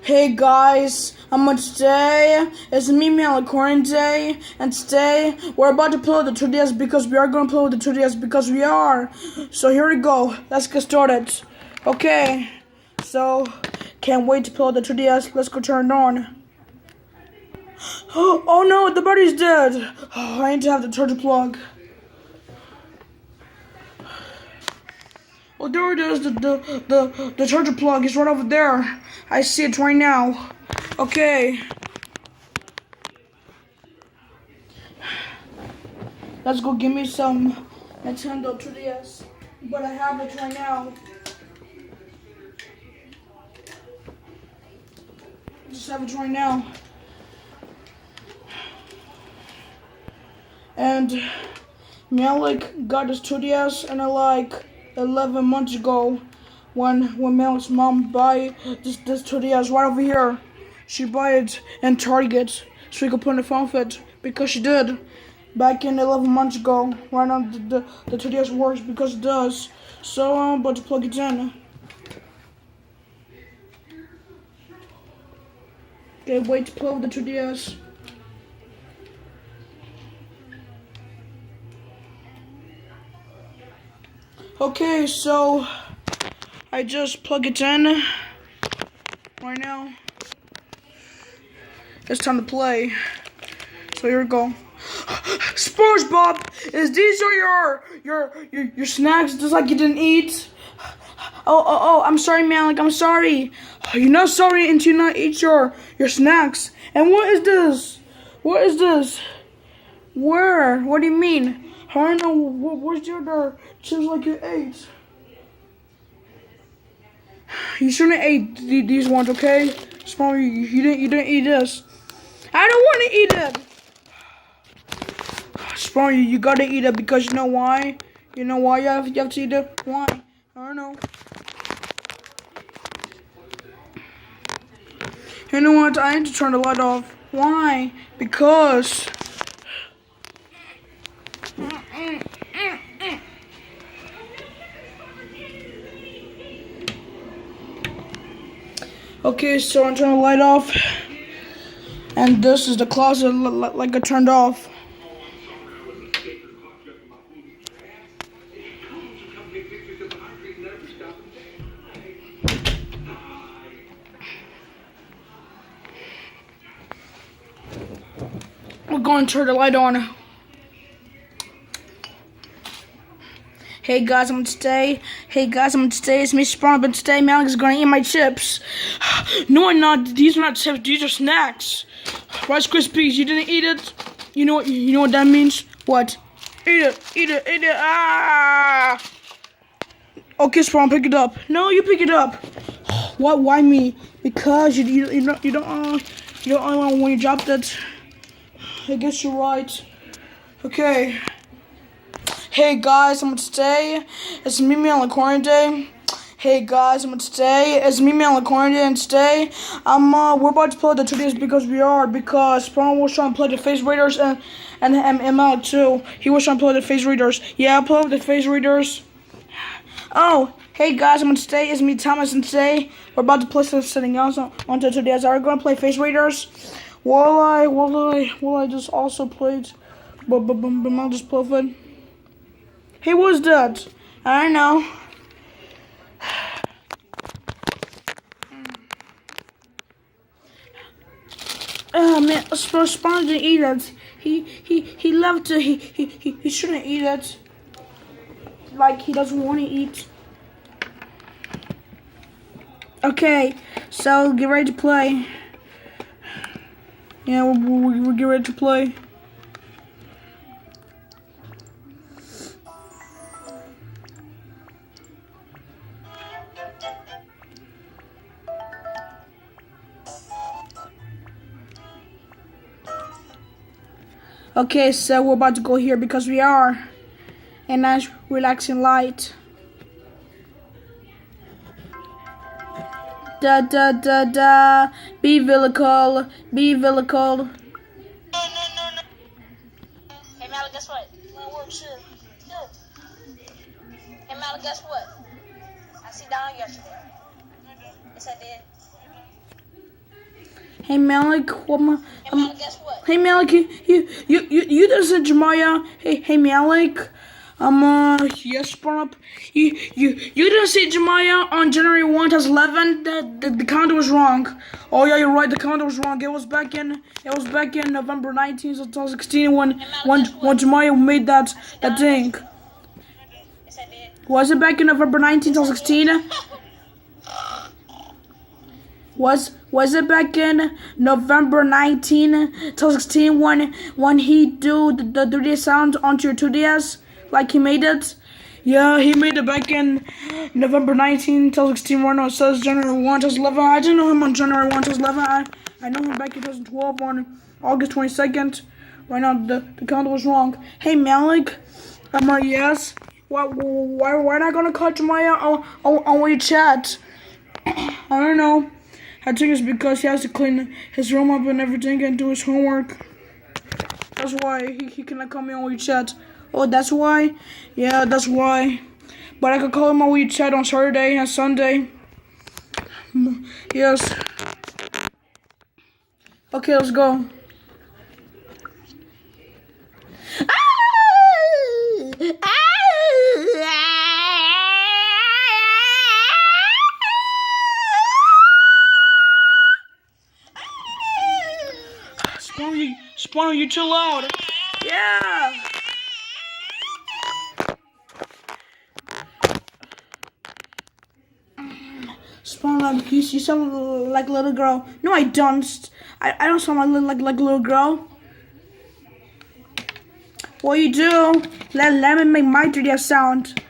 Hey guys, I'm on today. It's me, Malicorn Day, and today we're about to play with the 2DS because we are going to play with the 2DS because we are. So here we go. Let's get started. Okay, so can't wait to play with the 2DS. Let's go turn it on. Oh no, the battery's dead. Oh, I need to have the charger plug. Oh, there it is. The charger plug is right over there. I see it right now. Okay. Let's go give me some Nintendo 2DS. But I have it right now. Just have it right now. And Malik got his 2DS and I like 11 months ago when Malik's mom buy this 2DS right over here. She buy it in Target so we could put in the phone fit because she did. Back in 11 months ago, right now the 2DS works because it does. So I'm about to plug it in. Okay, wait to play with the 2DS. Okay, so I just plug it in right now. It's time to play. So here we go. SpongeBob, is these are your snacks just like you didn't eat? Oh, I'm sorry, Malik, I'm sorry. You're not sorry until you not eat your snacks. And what is this? What is this? Where? What do you mean? I don't know, where's your other chips like you ate? You shouldn't eat these ones, okay? SpongeBob, you didn't eat this. I don't want to eat it. SpongeBob, you gotta eat it because you know why? You know why you have to eat it? Why? I don't know. You know what? I need to turn the light off. Why? Because. Okay, so I'm turning the light off. And this is the closet like I turned off. We're going to turn the light on. Hey guys, I'm today. It's me, Spawn, but today Malik is gonna eat my chips. No, I'm not. These are not chips. These are snacks. Rice Krispies. You didn't eat it. You know what that means? What? Eat it. Ah! Okay, Spawn, pick it up. No, you pick it up. What? Why me? Because you don't when you dropped it. I guess you're right. Okay. Hey guys, I'm today. It's me, Malicorn Day. Hey guys, I'm today. It's me, Malicorn Day, and today we're about to play the 2DS because Spawn was trying to play the Face Raiders and Malik too. He was trying to play the Face Raiders. Yeah, play with the Face Raiders. Oh, hey guys, I'm today. It's me, Thomas, and today we're about to play something else on the 2DS. Are we gonna play Face Raiders? Will I just also play? But I'll just play it. Hey, what's that? I don't know. Oh man, Spawn didn't eat it. He loved to. He shouldn't eat it. Like he doesn't want to eat. Okay, so get ready to play. Yeah, we're get ready to play. Okay, so we're about to go here because we are a nice relaxing light. Da. Be vehicle. No. Hey Malik, guess what? My work shit. Good. Hey Malik, guess what? I see Don yesterday. Yes, I did. Hey Malik, what my, Hey, Malik, guess what? hey Malik, you just said Jemiah. Hey Malik. Yes, sprung up. You didn't say Jemiah on January 1, 2011. The count was wrong. Oh yeah, you're right. The count was wrong. It was back in November 19th, 2016 when Jemiah made that thing. Yes, I did. Was it back in November 19th, 2016? Was it back in November 19, 2016 when he do the 3D sound onto your 2DS? Like he made it? Yeah, he made it back in November 19, 2016 when it says January 1, 2011. I didn't know him on January 1, 2011. I know him back in 2012 on August 22nd. Right now, the count was wrong. Hey, Malik. Yes? Why not gonna call Jemiah on WeChat? I don't know. I think it's because he has to clean his room up and everything and do his homework. That's why he cannot call me on WeChat. Oh, that's why? Yeah, that's why. But I could call him on WeChat on Saturday and Sunday. Yes. Okay, let's go. Spawn, you too loud. Yeah. Spawn, you sound like a little girl. No, I don't. I don't sound like a little girl. What you do? Let me make my 3D sound.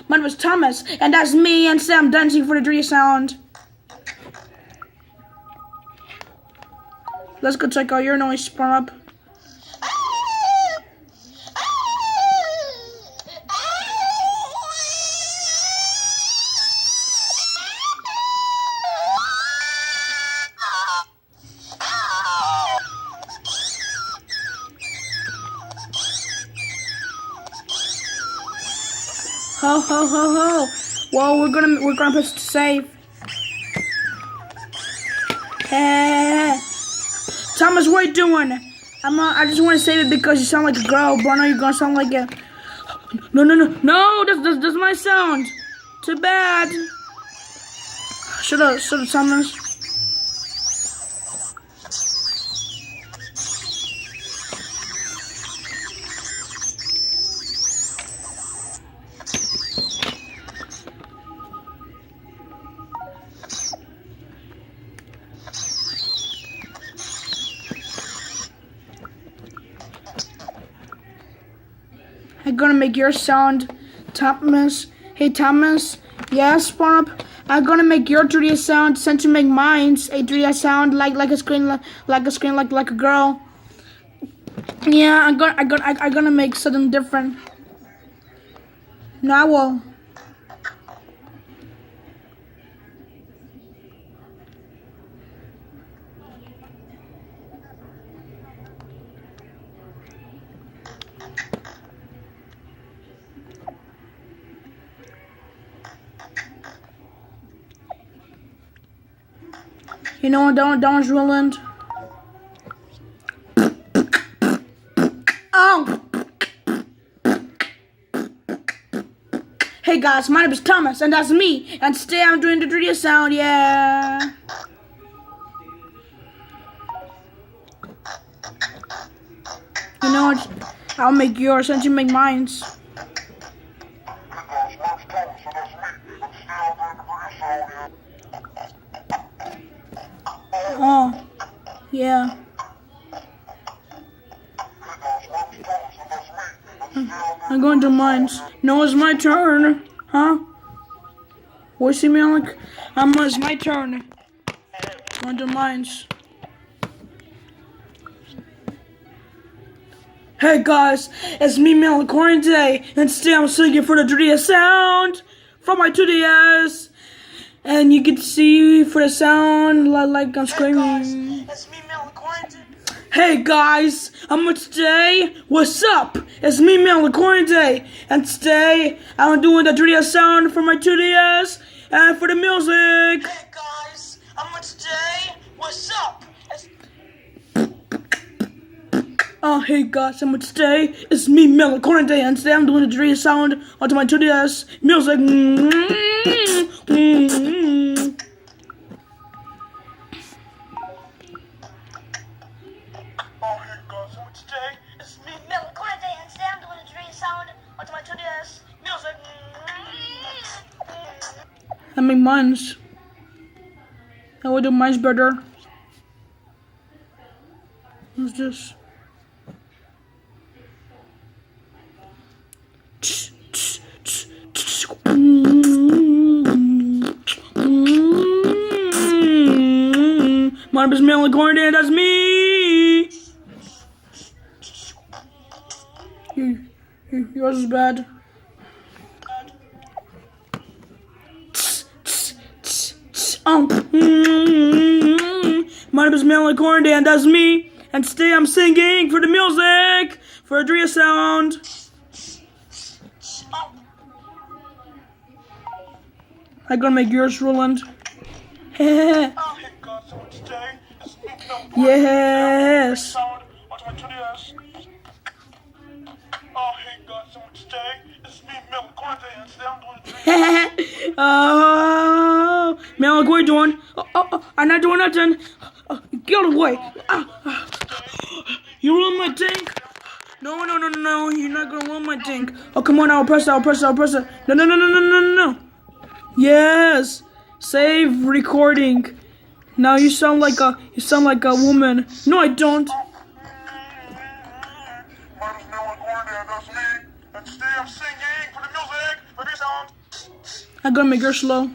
My name is Thomas, and that's me and Sam dancing for the 3D sound. Let's go check out your noise, Spawn up. Ho ho ho ho! Whoa, we're gonna press save. Hey, Thomas, what are you doing? I just want to save it because you sound like a girl, but I know you're gonna sound like a. No! That's my sound. Too bad. Shut up, Thomas. I'm gonna make your sound, Thomas. Hey, Thomas. Yes, Spawn up. I'm gonna make your 3D sound since you make mine's a 3D sound like a screen like a girl. Yeah, I'm gonna make something different. Now, well. You know what? That one's ruined. Oh! Hey guys, my name is Thomas, and that's me. And today I'm doing the 3D sound, yeah. You know what? I'll make yours since you make mine's. Oh, yeah. I'm going to mine's. No, it's my turn. Huh? What see me like? It's my turn. Going to mine's. Hey guys, it's me, Malik Quarantine, and today I'm singing for the 3DS sound from my 2DS. And you can see for the sound like I'm screaming. Hey guys, it's me, Malik Quarantine. Hey guys, today, what's up? It's me, Mel Day, and today I'm doing the 3DS sound for my 2DS and for the music. Hey guys, today, what's up? Hey guys, today, it's me, Mel Day, and today I'm doing the 3DS sound onto my 2DS music. Today it's me, Mel Day, and today I'm doing a dream sound onto my 2DS music. I make mines. I will do mines better. What's this? My name is Mel Day, that's me. Yours is bad. My name is Mel Day, and that's me. And today I'm singing for the music for Adria sound. I'm gonna make yours, Roland. Yes. Oh, Mel, what are you doing? I'm not doing nothing. Get away. You ruined my tank. No, you're not gonna ruin my tank. Oh, come on, I'll press it. No. Yes. Save recording. Now you sound like a woman. No, I don't. I'm gonna make her slow.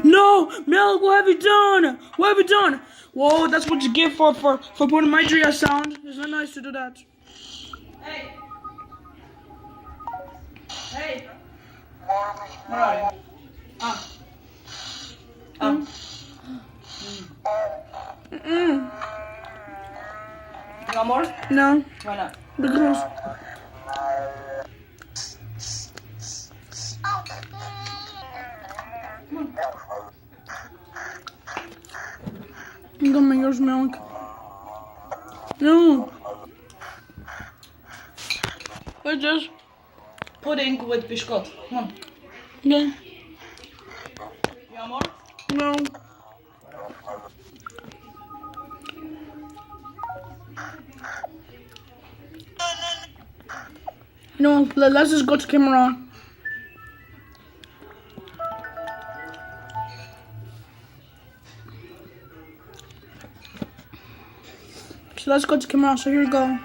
No, Mel, what have you done? Whoa, that's what you get for putting my Dria sound. It's not nice to do that. Hey. Alright. You want more? No. Why not? Because I'm gonna make yours milk. No. What's this? Pudding with biscuit. Come on. Okay. You want more? No. No, let's just go to camera. So let's go to camera. So here we go.